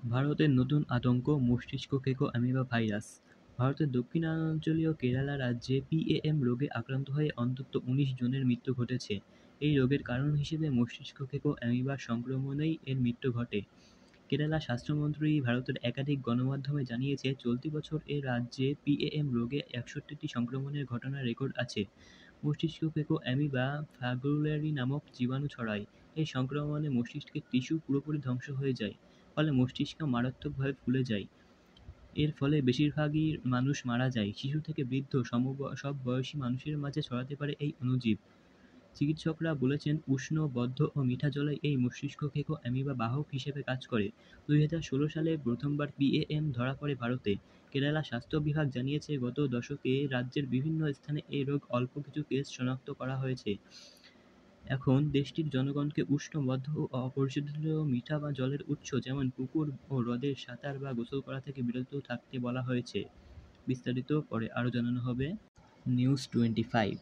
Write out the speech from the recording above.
ভারতের নতুন আতঙ্ক মস্তিষ্ক কেঁকো অ্যামিবা ভাইরাস। ভারতের দক্ষিণাঞ্চলীয় কেরালা রাজ্যে পিএএম রোগে আক্রান্ত হয়ে অন্তত ১৯ জনের মৃত্যু ঘটেছে। এই রোগের কারণ হিসেবে মস্তিষ্ক কেঁকো অ্যামিবার সংক্রমণেই এর মৃত্যু ঘটে। কেরালা স্বাস্থ্যমন্ত্রী ভারতের একাধিক গণমাধ্যমে জানিয়েছে, চলতি বছর এ রাজ্যে পিএএম রোগে ৬১টি সংক্রমণের ঘটনার রেকর্ড আছে। মস্তিষ্ক কেঁকো অ্যামিবা ফাগুলারি নামক জীবাণু ছড়ায়। এই সংক্রমণে মস্তিষ্কের টিস্যু পুরোপুরি ধ্বংস হয়ে যায়, ফলে মস্তিষ্ক মারাত্মকভাবে ফুলে যায়। এর ফলে বেশিরভাগই মানুষ মারা যায়। শিশু থেকে বৃদ্ধ সব বয়সী মানুষের মাঝে ছড়াতে পারে এই অণুজীব। চিকিৎসকরা বলেছেন, উষ্ণ, বদ্ধ ও মিঠা জলে এই মস্তিষ্ক কেঁকো অ্যামিবা বাহক হিসেবে কাজ করে। ২০১৬ সালে প্রথমবার পিএএম ধরা পড়ে ভারতে। কেরালা স্বাস্থ্য বিভাগ জানিয়েছে, গত দশকে রাজ্যের বিভিন্ন স্থানে এই রোগ অল্প কিছু কেস শনাক্ত করা হয়েছে। এখন দেশটির জনগণকে উষ্ণ, বদ্ধ ও অপরিশোধিত মিঠা বা জলের উৎস যেমন পুকুর ও হ্রদে সাঁতার বা গোসল করা থেকে বিরত থাকতে বলা হয়েছে। বিস্তারিত পরে আরও জানানো হবে। নিউজ 25।